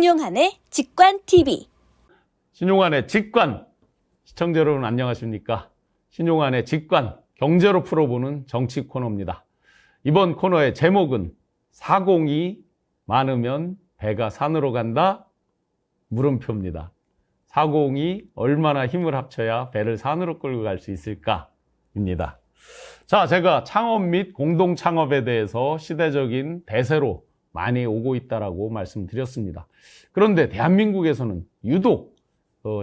신용한의 직관TV. 신용한의 직관. 시청자 여러분 안녕하십니까? 신용한의 직관, 경제로 풀어보는 정치 코너입니다. 이번 코너의 제목은 사공이 많으면 배가 산으로 간다? 물음표입니다. 사공이 얼마나 힘을 합쳐야 배를 산으로 끌고 갈 수 있을까? 입니다. 자, 제가 창업 및 공동창업에 대해서 시대적인 대세로 많이 오고 있다라고 말씀드렸습니다. 그런데 대한민국에서는 유독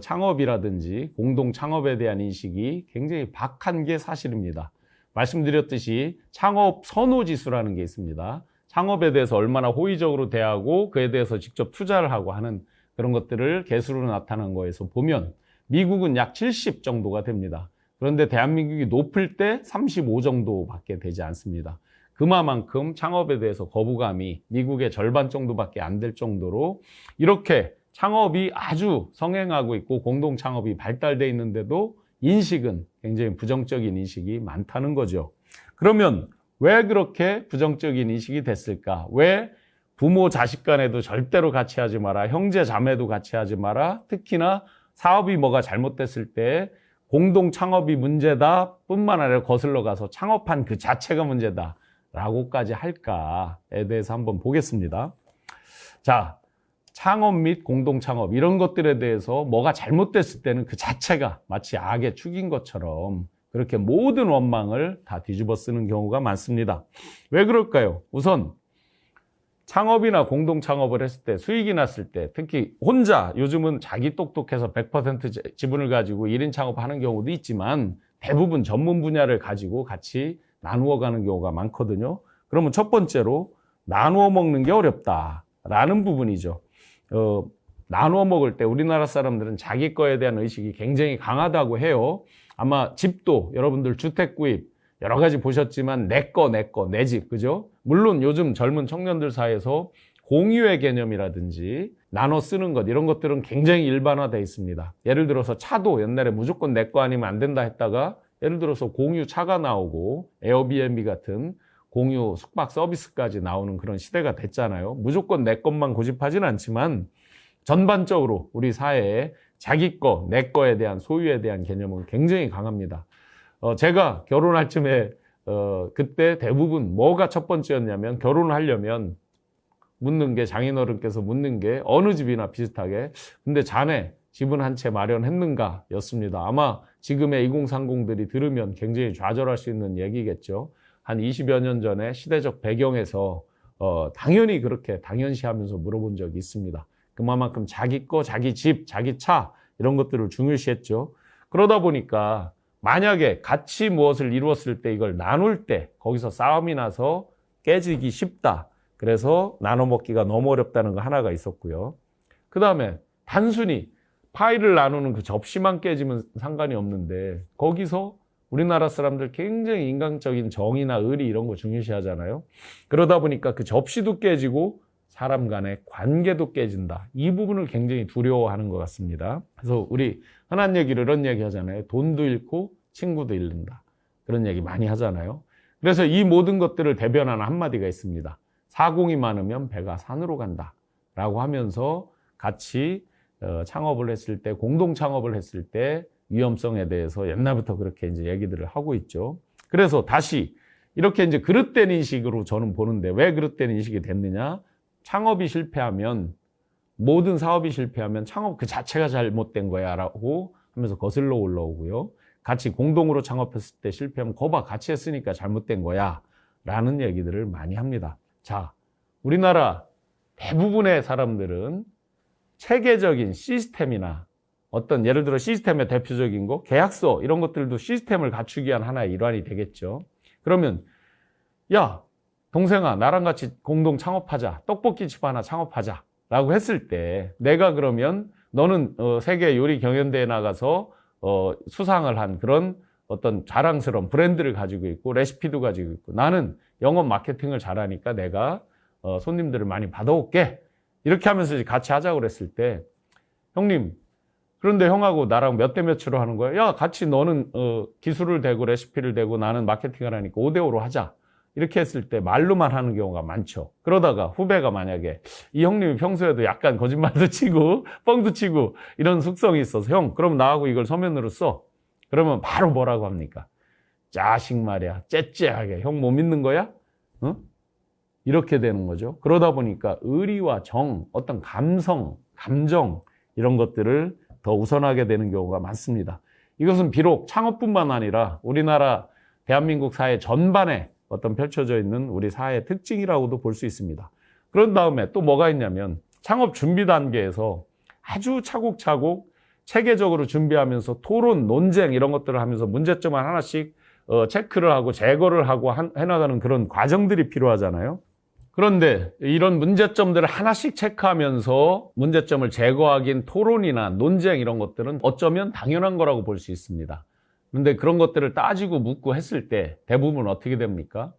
창업이라든지 공동창업에 대한 인식이 굉장히 박한 게 사실입니다. 말씀드렸듯이 창업 선호지수라는 게 있습니다. 창업에 대해서 얼마나 호의적으로 대하고 그에 대해서 직접 투자를 하고 하는 그런 것들을 개수로 나타난 거에서 보면 미국은 약 70 정도가 됩니다. 그런데 대한민국이 높을 때 35 정도밖에 되지 않습니다. 그만큼 창업에 대해서 거부감이 미국의 절반 정도밖에 안 될 정도로 이렇게 창업이 아주 성행하고 있고 공동창업이 발달되어 있는데도 인식은 굉장히 부정적인 인식이 많다는 거죠. 그러면 왜 그렇게 부정적인 인식이 됐을까? 왜 부모 자식 간에도 절대로 같이 하지 마라, 형제 자매도 같이 하지 마라, 특히나 사업이 뭐가 잘못됐을 때 공동창업이 문제다 뿐만 아니라 거슬러 가서 창업한 그 자체가 문제다 라고까지 할까에 대해서 한번 보겠습니다. 자, 창업 및 공동창업 이런 것들에 대해서 뭐가 잘못됐을 때는 그 자체가 마치 악의 축인 것처럼 그렇게 모든 원망을 다 뒤집어 쓰는 경우가 많습니다. 왜 그럴까요? 우선 창업이나 공동창업을 했을 때 수익이 났을 때 특히 혼자 요즘은 자기 똑똑해서 100% 지분을 가지고 1인 창업하는 경우도 있지만 대부분 전문 분야를 가지고 같이 나누어 가는 경우가 많거든요. 그러면 첫 번째로 나누어 먹는 게 어렵다라는 부분이죠. 나누어 먹을 때 우리나라 사람들은 자기 거에 대한 의식이 굉장히 강하다고 해요. 아마 집도 여러분들 주택 구입 여러 가지 보셨지만 내 거, 내 집, 그죠? 물론 요즘 젊은 청년들 사이에서 공유의 개념이라든지 나눠 쓰는 것 이런 것들은 굉장히 일반화되어 있습니다. 예를 들어서 차도 옛날에 무조건 내 거 아니면 안 된다 했다가 예를 들어서 공유 차가 나오고 에어비앤비 같은 공유 숙박 서비스까지 나오는 그런 시대가 됐잖아요. 무조건 내 것만 고집하진 않지만 전반적으로 우리 사회에 자기 거, 내 거에 대한 소유에 대한 개념은 굉장히 강합니다. 제가 결혼할 쯤에 그때 대부분 뭐가 첫 번째였냐면 결혼을 하려면 묻는 게 장인어른께서 묻는 게 어느 집이나 비슷하게 근데 자네 집은 한 채 마련했는가 였습니다. 아마 지금의 2030들이 들으면 굉장히 좌절할 수 있는 얘기겠죠. 한 20여 년 전에 시대적 배경에서 당연히 그렇게 당연시하면서 물어본 적이 있습니다. 그만큼 자기 거, 자기 집, 자기 차 이런 것들을 중요시했죠. 그러다 보니까 만약에 같이 무엇을 이루었을 때 이걸 나눌 때 거기서 싸움이 나서 깨지기 쉽다. 그래서 나눠 먹기가 너무 어렵다는 거 하나가 있었고요. 그 다음에 단순히 파이를 나누는 그 접시만 깨지면 상관이 없는데 거기서 우리나라 사람들 굉장히 인간적인 정의나 의리 이런 거 중요시하잖아요. 그러다 보니까 그 접시도 깨지고 사람 간의 관계도 깨진다. 이 부분을 굉장히 두려워하는 것 같습니다. 그래서 우리 흔한 얘기를 이런 얘기 하잖아요. 돈도 잃고 친구도 잃는다. 그런 얘기 많이 하잖아요. 그래서 이 모든 것들을 대변하는 한마디가 있습니다. 사공이 많으면 배가 산으로 간다. 라고 하면서 같이 창업을 했을 때, 공동 창업을 했을 때 위험성에 대해서 옛날부터 그렇게 이제 얘기들을 하고 있죠. 그래서 다시 이렇게 이제 그릇된 인식으로 저는 보는데 왜 그릇된 인식이 됐느냐? 창업이 실패하면 모든 사업이 실패하면 창업 그 자체가 잘못된 거야 라고 하면서 거슬러 올라오고요. 같이 공동으로 창업했을 때 실패하면 거봐 같이 했으니까 잘못된 거야 라는 얘기들을 많이 합니다. 자, 우리나라 대부분의 사람들은 체계적인 시스템이나 어떤 예를 들어 시스템의 대표적인 거 계약서 이런 것들도 시스템을 갖추기 위한 하나의 일환이 되겠죠. 그러면 야 동생아 나랑 같이 공동 창업하자 떡볶이집 하나 창업하자 라고 했을 때 내가 그러면 너는 세계 요리 경연대회에 나가서 수상을 한 그런 어떤 자랑스러운 브랜드를 가지고 있고 레시피도 가지고 있고 나는 영업 마케팅을 잘하니까 내가 손님들을 많이 받아올게 이렇게 하면서 같이 하자고 그랬을 때 형님 그런데 형하고 나랑 몇 대 몇으로 하는 거야? 야 같이 너는 기술을 대고 레시피를 대고 나는 마케팅을 하니까 5대5로 하자 이렇게 했을 때 말로만 하는 경우가 많죠. 그러다가 후배가 만약에 이 형님이 평소에도 약간 거짓말도 치고 뻥도 치고 이런 숙성이 있어서 형 그럼 나하고 이걸 서면으로 써. 그러면 바로 뭐라고 합니까? 자식 말이야 째째하게 형 못 믿는 거야? 어? 이렇게 되는 거죠. 그러다 보니까 의리와 정, 어떤 감성, 감정 이런 것들을 더 우선하게 되는 경우가 많습니다. 이것은 비록 창업뿐만 아니라 우리나라 대한민국 사회 전반에 어떤 펼쳐져 있는 우리 사회의 특징이라고도 볼 수 있습니다. 그런 다음에 또 뭐가 있냐면 창업 준비 단계에서 아주 차곡차곡 체계적으로 준비하면서 토론, 논쟁 이런 것들을 하면서 문제점을 하나씩 체크를 하고 제거를 하고 해나가는 그런 과정들이 필요하잖아요. 그런데 이런 문제점들을 하나씩 체크하면서 문제점을 제거하긴 토론이나 논쟁 이런 것들은 어쩌면 당연한 거라고 볼 수 있습니다. 그런데 그런 것들을 따지고 묻고 했을 때 대부분 어떻게 됩니까?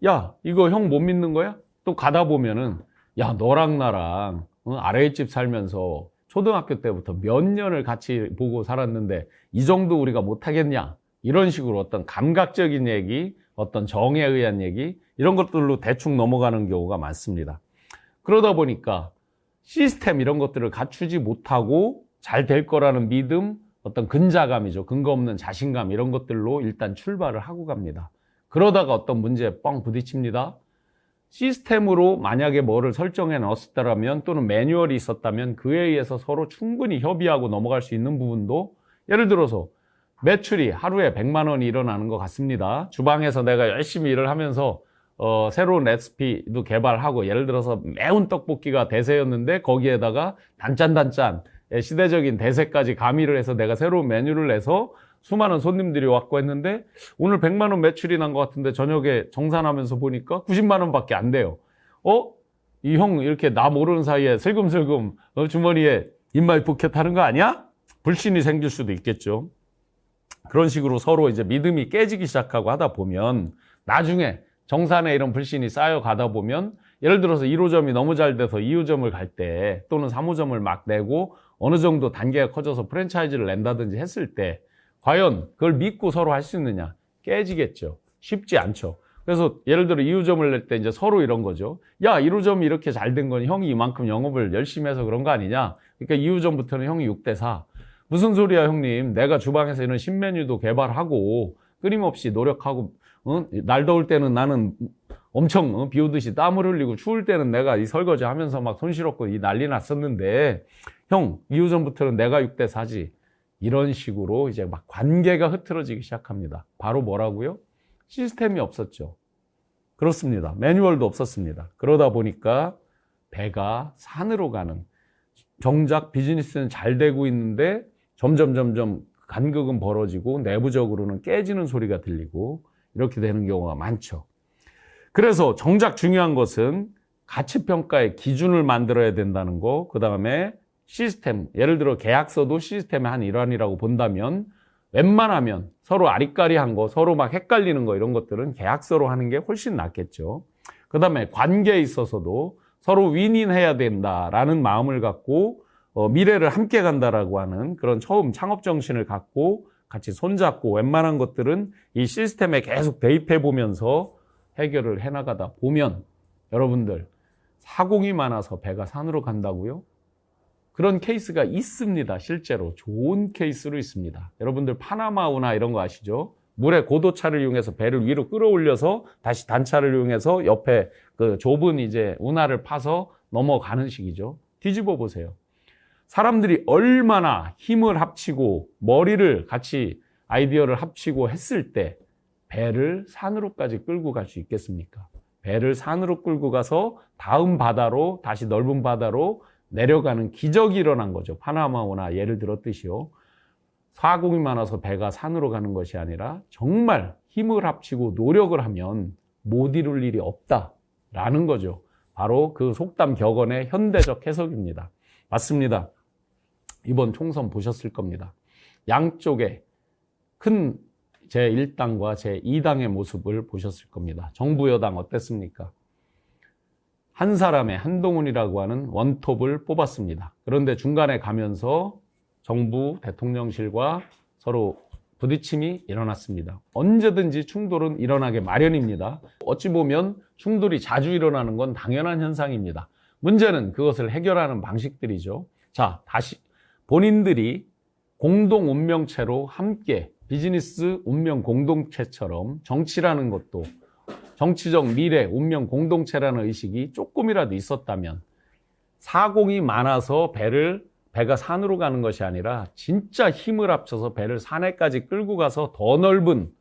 야, 이거 형 못 믿는 거야? 또 가다 보면은 야, 너랑 나랑 아래집 살면서 초등학교 때부터 몇 년을 같이 보고 살았는데 이 정도 우리가 못하겠냐? 이런 식으로 어떤 감각적인 얘기, 어떤 정에 의한 얘기 이런 것들로 대충 넘어가는 경우가 많습니다. 그러다 보니까 시스템 이런 것들을 갖추지 못하고 잘 될 거라는 믿음, 어떤 근자감이죠. 근거 없는 자신감 이런 것들로 일단 출발을 하고 갑니다. 그러다가 어떤 문제에 뻥 부딪힙니다. 시스템으로 만약에 뭐를 설정해 넣었다면 또는 매뉴얼이 있었다면 그에 의해서 서로 충분히 협의하고 넘어갈 수 있는 부분도 예를 들어서 매출이 하루에 100만 원이 일어나는 것 같습니다. 주방에서 내가 열심히 일을 하면서 새로운 레시피도 개발하고 예를 들어서 매운 떡볶이가 대세였는데 거기에다가 단짠단짠 시대적인 대세까지 가미를 해서 내가 새로운 메뉴를 내서 수많은 손님들이 왔고 했는데 오늘 100만 원 매출이 난 것 같은데 저녁에 정산하면서 보니까 90만 원밖에 안 돼요. 이 형 이렇게 나 모르는 사이에 슬금슬금 주머니에 인마이 포켓 하는 거 아니야? 불신이 생길 수도 있겠죠. 그런 식으로 서로 이제 믿음이 깨지기 시작하고 하다 보면 나중에 정산에 이런 불신이 쌓여가다 보면 예를 들어서 1호점이 너무 잘 돼서 2호점을 갈 때 또는 3호점을 막 내고 어느 정도 단계가 커져서 프랜차이즈를 낸다든지 했을 때 과연 그걸 믿고 서로 할 수 있느냐? 깨지겠죠. 쉽지 않죠. 그래서 예를 들어 2호점을 낼 때 이제 서로 이런 거죠. 야, 1호점이 이렇게 잘 된 건 형이 이만큼 영업을 열심히 해서 그런 거 아니냐? 그러니까 2호점부터는 형이 6대4. 무슨 소리야, 형님. 내가 주방에서 이런 신메뉴도 개발하고 끊임없이 노력하고 날 더울 때는 나는 엄청 비 오듯이 땀을 흘리고 추울 때는 내가 이 설거지 하면서 막 손실없고 이 난리 났었는데 형, 2호점부터는 내가 6대4지. 이런 식으로 이제 막 관계가 흐트러지기 시작합니다. 바로 뭐라고요? 시스템이 없었죠. 그렇습니다. 매뉴얼도 없었습니다. 그러다 보니까 배가 산으로 가는, 정작 비즈니스는 잘 되고 있는데 점점 간극은 벌어지고 내부적으로는 깨지는 소리가 들리고 이렇게 되는 경우가 많죠. 그래서 정작 중요한 것은 가치평가의 기준을 만들어야 된다는 거, 그 다음에 시스템, 예를 들어 계약서도 시스템의 한 일환이라고 본다면 웬만하면 서로 아리까리한 거, 서로 막 헷갈리는 거 이런 것들은 계약서로 하는 게 훨씬 낫겠죠. 그 다음에 관계에 있어서도 서로 윈윈해야 된다라는 마음을 갖고 미래를 함께 간다라고 하는 그런 처음 창업 정신을 갖고 같이 손잡고 웬만한 것들은 이 시스템에 계속 대입해 보면서 해결을 해나가다 보면 여러분들 사공이 많아서 배가 산으로 간다고요? 그런 케이스가 있습니다. 실제로 좋은 케이스로 있습니다. 여러분들 파나마 운하 이런 거 아시죠? 물에 고도차를 이용해서 배를 위로 끌어올려서 다시 단차를 이용해서 옆에 그 좁은 이제 운하를 파서 넘어가는 식이죠. 뒤집어 보세요. 사람들이 얼마나 힘을 합치고 머리를 같이 아이디어를 합치고 했을 때 배를 산으로까지 끌고 갈 수 있겠습니까? 배를 산으로 끌고 가서 다음 바다로 다시 넓은 바다로 내려가는 기적이 일어난 거죠. 파나마운하 예를 들었듯이요. 사공이 많아서 배가 산으로 가는 것이 아니라 정말 힘을 합치고 노력을 하면 못 이룰 일이 없다라는 거죠. 바로 그 속담 격언의 현대적 해석입니다. 맞습니다. 이번 총선 보셨을 겁니다. 양쪽에 큰 제1당과 제2당의 모습을 보셨을 겁니다. 정부 여당 어땠습니까? 한 사람의 한동훈이라고 하는 원톱을 뽑았습니다. 그런데 중간에 가면서 정부 대통령실과 서로 부딪힘이 일어났습니다. 언제든지 충돌은 일어나게 마련입니다. 어찌 보면 충돌이 자주 일어나는 건 당연한 현상입니다. 문제는 그것을 해결하는 방식들이죠. 자, 다시 본인들이 공동 운명체로 함께 비즈니스 운명 공동체처럼 정치라는 것도 정치적 미래 운명 공동체라는 의식이 조금이라도 있었다면 사공이 많아서 배가 산으로 가는 것이 아니라 진짜 힘을 합쳐서 배를 산에까지 끌고 가서 더 넓은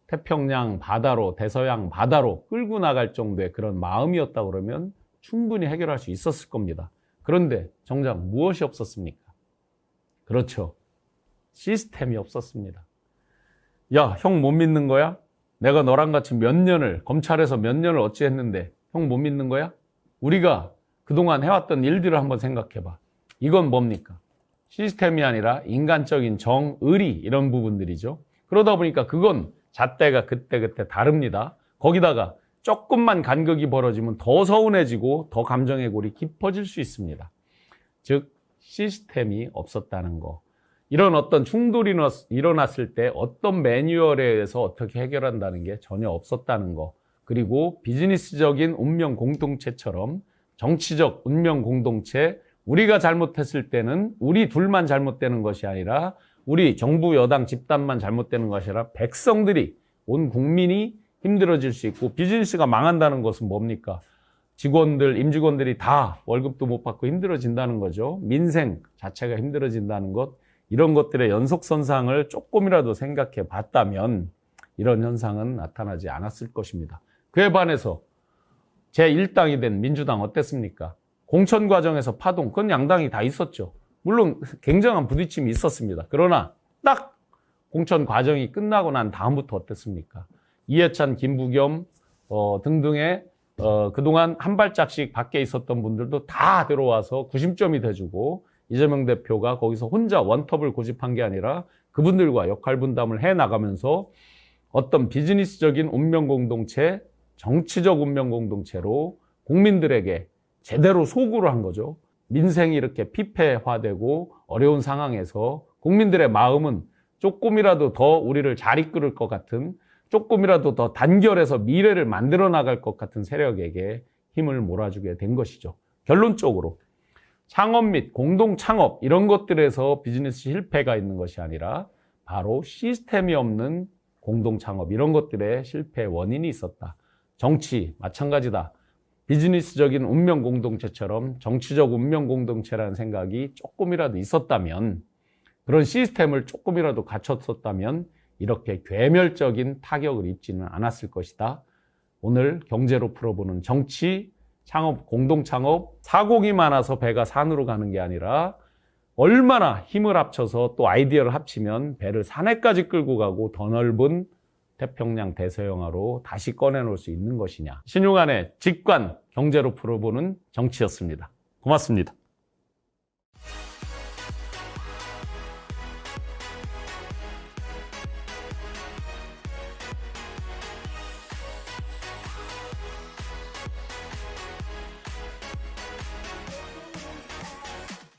태평양 바다로, 대서양 바다로 끌고 나갈 정도의 그런 마음이었다 그러면 충분히 해결할 수 있었을 겁니다. 그런데 정작 무엇이 없었습니까? 그렇죠. 시스템이 없었습니다. 야, 형 못 믿는 거야? 내가 너랑 같이 검찰에서 몇 년을 어찌 했는데 형 못 믿는 거야? 우리가 그동안 해왔던 일들을 한번 생각해봐. 이건 뭡니까? 시스템이 아니라 인간적인 정의리 이런 부분들이죠. 그러다 보니까 그건 잣대가 그때그때 다릅니다. 거기다가 조금만 간극이 벌어지면 더 서운해지고 더 감정의 골이 깊어질 수 있습니다. 즉 시스템이 없었다는 거. 이런 어떤 충돌이 일어났을 때 어떤 매뉴얼에 의해서 어떻게 해결한다는 게 전혀 없었다는 거. 그리고 비즈니스적인 운명 공동체처럼 정치적 운명 공동체, 우리가 잘못했을 때는 우리 둘만 잘못되는 것이 아니라 우리 정부 여당 집단만 잘못되는 것이 아니라 백성들이, 온 국민이 힘들어질 수 있고 비즈니스가 망한다는 것은 뭡니까? 직원들, 임직원들이 다 월급도 못 받고 힘들어진다는 거죠. 민생 자체가 힘들어진다는 것. 이런 것들의 연속선상을 조금이라도 생각해 봤다면 이런 현상은 나타나지 않았을 것입니다. 그에 반해서 제1당이 된 민주당 어땠습니까? 공천 과정에서 파동, 그건 양당이 다 있었죠. 물론 굉장한 부딪힘이 있었습니다. 그러나 딱 공천 과정이 끝나고 난 다음부터 어땠습니까? 이해찬, 김부겸 등등의 그동안 한 발짝씩 밖에 있었던 분들도 다 들어와서 구심점이 돼주고 이재명 대표가 거기서 혼자 원톱을 고집한 게 아니라 그분들과 역할 분담을 해나가면서 어떤 비즈니스적인 운명 공동체, 정치적 운명 공동체로 국민들에게 제대로 소구를 한 거죠. 민생이 이렇게 피폐화되고 어려운 상황에서 국민들의 마음은 조금이라도 더 우리를 잘 이끌을 것 같은, 조금이라도 더 단결해서 미래를 만들어 나갈 것 같은 세력에게 힘을 몰아주게 된 것이죠. 결론적으로 창업 및 공동 창업 이런 것들에서 비즈니스 실패가 있는 것이 아니라 바로 시스템이 없는 공동 창업 이런 것들의 실패 원인이 있었다. 정치 마찬가지다. 비즈니스적인 운명 공동체처럼 정치적 운명 공동체라는 생각이 조금이라도 있었다면, 그런 시스템을 조금이라도 갖췄었다면 이렇게 괴멸적인 타격을 입지는 않았을 것이다. 오늘 경제로 풀어보는 정치, 창업, 공동창업, 사공이 많아서 배가 산으로 가는 게 아니라 얼마나 힘을 합쳐서 또 아이디어를 합치면 배를 산에까지 끌고 가고 더 넓은 태평양 대서양화로 다시 꺼내놓을 수 있는 것이냐. 신용환의 직관, 경제로 풀어보는 정치였습니다. 고맙습니다.